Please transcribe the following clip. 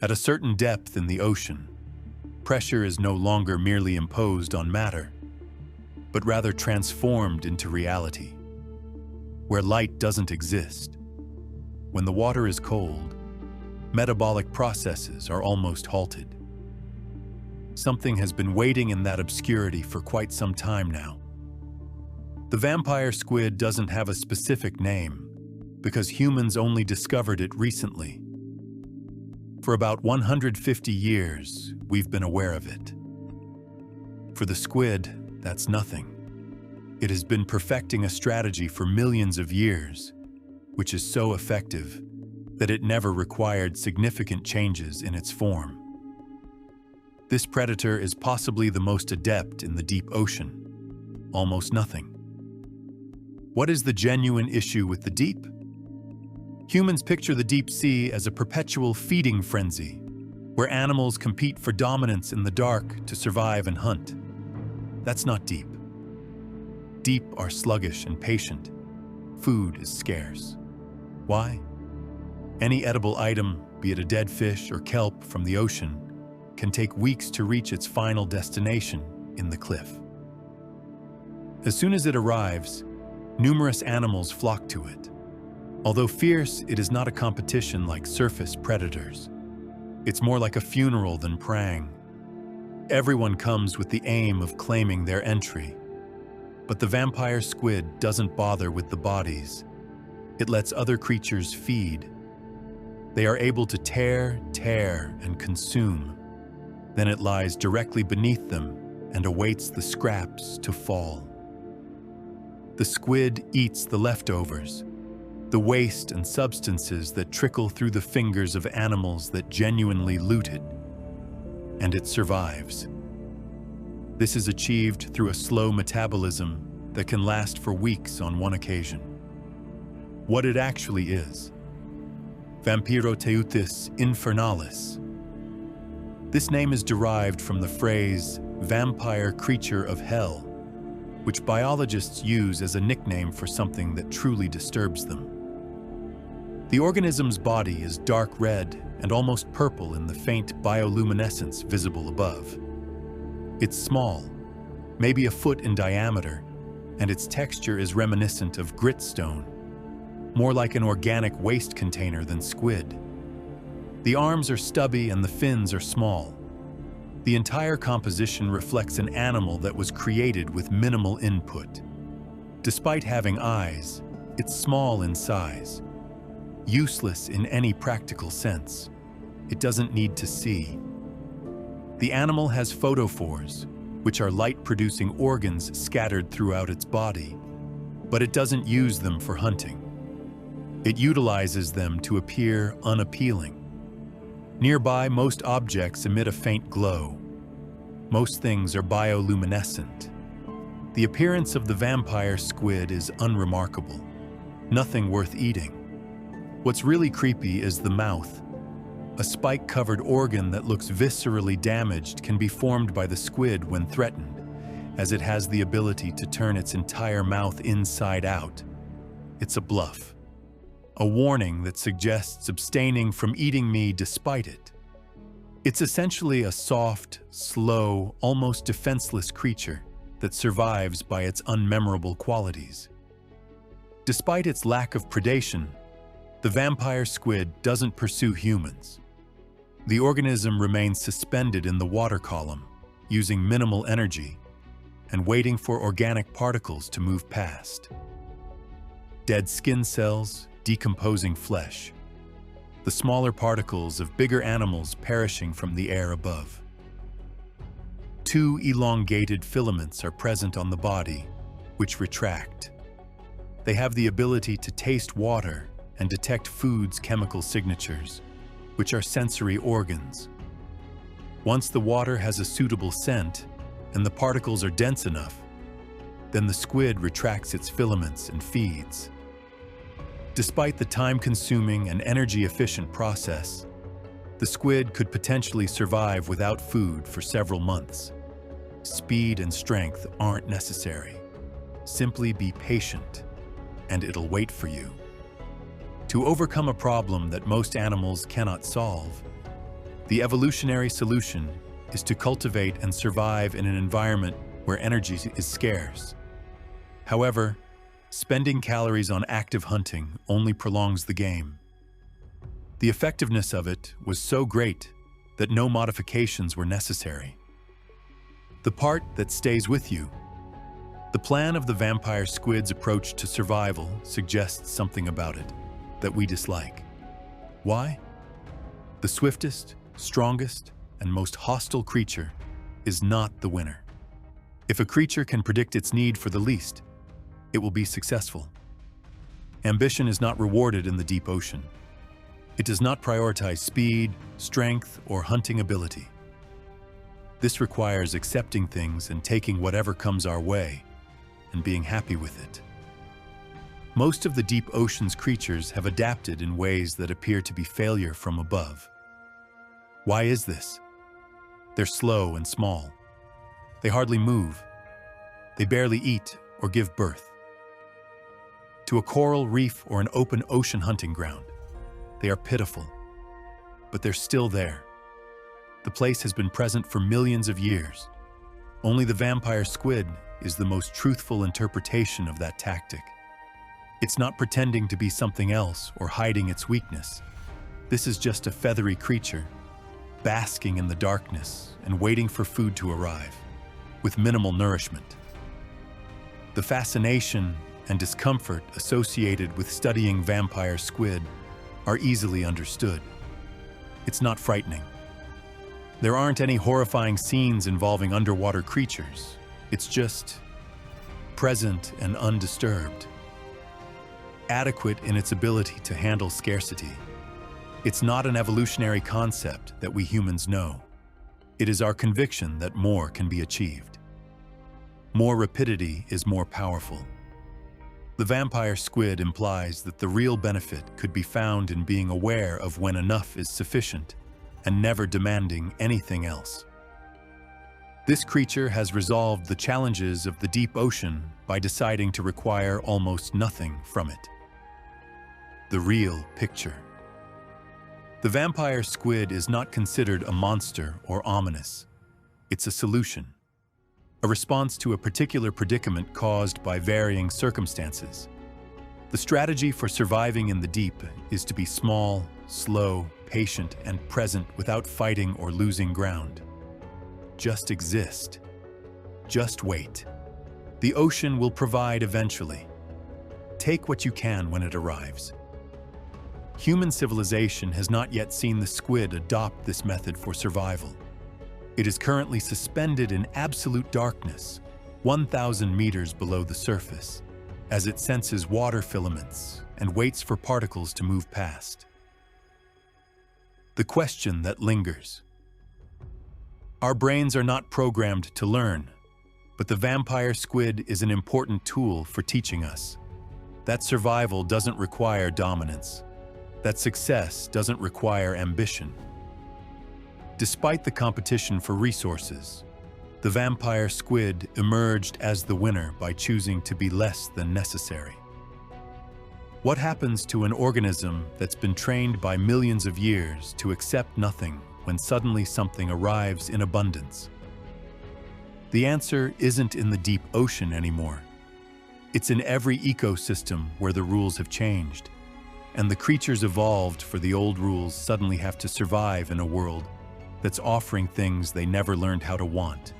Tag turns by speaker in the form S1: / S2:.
S1: At a certain depth in the ocean, pressure is no longer merely imposed on matter, but rather transformed into reality. Where light doesn't exist, when the water is cold, metabolic processes are almost halted. Something has been waiting in that obscurity for quite some time now. The vampire squid doesn't have a specific name because humans only discovered it recently. For about 150 years, we've been aware of it. For the squid, that's nothing. It has been perfecting a strategy for millions of years, which is so effective that it never required significant changes in its form. This predator is possibly the most adept in the deep ocean. Almost nothing. What is the genuine issue with the deep? Humans picture the deep sea as a perpetual feeding frenzy, where animals compete for dominance in the dark to survive and hunt. That's not deep. Deep are sluggish and patient. Food is scarce. Why? Any edible item, be it a dead fish or kelp from the ocean, can take weeks to reach its final destination in the cliff. As soon as it arrives, numerous animals flock to it. Although fierce, it is not a competition like surface predators. It's more like a funeral than preying. Everyone comes with the aim of claiming their entry. But the vampire squid doesn't bother with the bodies. It lets other creatures feed. They are able to tear, and consume. Then it lies directly beneath them and awaits the scraps to fall. The squid eats the leftovers, the waste and substances that trickle through the fingers of animals that genuinely loot it, and it survives. This is achieved through a slow metabolism that can last for weeks on one occasion. What it actually is: Vampiroteuthis infernalis. This name is derived from the phrase vampire creature of hell, which biologists use as a nickname for something that truly disturbs them. The organism's body is dark red and almost purple in the faint bioluminescence visible above. It's small, maybe a foot in diameter, and its texture is reminiscent of gritstone, more like an organic waste container than squid. The arms are stubby and the fins are small. The entire composition reflects an animal that was created with minimal input. Despite having eyes, it's small in size. Useless in any practical sense. It doesn't need to see. The animal has photophores, which are light-producing organs scattered throughout its body, but it doesn't use them for hunting. It utilizes them to appear unappealing. Nearby, most objects emit a faint glow. Most things are bioluminescent. The appearance of the vampire squid is unremarkable. Nothing worth eating. What's really creepy is the mouth. A spike-covered organ that looks viscerally damaged can be formed by the squid when threatened, as it has the ability to turn its entire mouth inside out. It's a bluff. A warning that suggests abstaining from eating me despite it. It's essentially a soft, slow, almost defenseless creature that survives by its unmemorable qualities. Despite its lack of predation, the vampire squid doesn't pursue humans. The organism remains suspended in the water column, using minimal energy, and waiting for organic particles to move past. Dead skin cells, decomposing flesh, the smaller particles of bigger animals perishing from the air above. Two elongated filaments are present on the body, which retract. They have the ability to taste water and detect food's chemical signatures, which are sensory organs. Once the water has a suitable scent and the particles are dense enough, then the squid retracts its filaments and feeds. Despite the time-consuming and energy-efficient process, the squid could potentially survive without food for several months. Speed and strength aren't necessary. Simply be patient, and it'll wait for you. To overcome a problem that most animals cannot solve, The evolutionary solution is to cultivate and survive in an environment where energy is scarce. However, spending calories on active hunting only prolongs the game. The effectiveness of it was so great that no modifications were necessary. The part that stays with you. The plan of the vampire squid's approach to survival suggests something about it that we dislike. Why? The swiftest, strongest, and most hostile creature is not the winner. If a creature can predict its need for the least, it will be successful. Ambition is not rewarded in the deep ocean. It does not prioritize speed, strength, or hunting ability. This requires accepting things and taking whatever comes our way and being happy with it. Most of the deep ocean's creatures have adapted in ways that appear to be failure from above. Why is this? They're slow and small. They hardly move. They barely eat or give birth. To a coral reef or an open ocean hunting ground, they are pitiful, but they're still there. The place has been present for millions of years. Only the vampire squid is the most truthful interpretation of that tactic. It's not pretending to be something else or hiding its weakness. This is just a feathery creature, basking in the darkness and waiting for food to arrive, with minimal nourishment. The fascination and discomfort associated with studying vampire squid are easily understood. It's not frightening. There aren't any horrifying scenes involving underwater creatures. It's just present and undisturbed, adequate in its ability to handle scarcity. It's not an evolutionary concept that we humans know. It is our conviction that more can be achieved. More rapidity is more powerful. The vampire squid implies that the real benefit could be found in being aware of when enough is sufficient and never demanding anything else. This creature has resolved the challenges of the deep ocean by deciding to require almost nothing from it. The real picture. The vampire squid is not considered a monster or ominous. It's a solution, a response to a particular predicament caused by varying circumstances. The strategy for surviving in the deep is to be small, slow, patient, and present without fighting or losing ground. Just exist. Just wait. The ocean will provide eventually. Take what you can when it arrives. Human civilization has not yet seen the squid adopt this method for survival. It is currently suspended in absolute darkness, 1,000 meters below the surface, as it senses water filaments and waits for particles to move past. The question that lingers. Our brains are not programmed to learn, but the vampire squid is an important tool for teaching us that survival doesn't require dominance, that success doesn't require ambition. Despite the competition for resources, the vampire squid emerged as the winner by choosing to be less than necessary. What happens to an organism that's been trained by millions of years to accept nothing when suddenly something arrives in abundance? The answer isn't in the deep ocean anymore. It's in every ecosystem where the rules have changed, and the creatures evolved for the old rules suddenly have to survive in a world that's offering things they never learned how to want.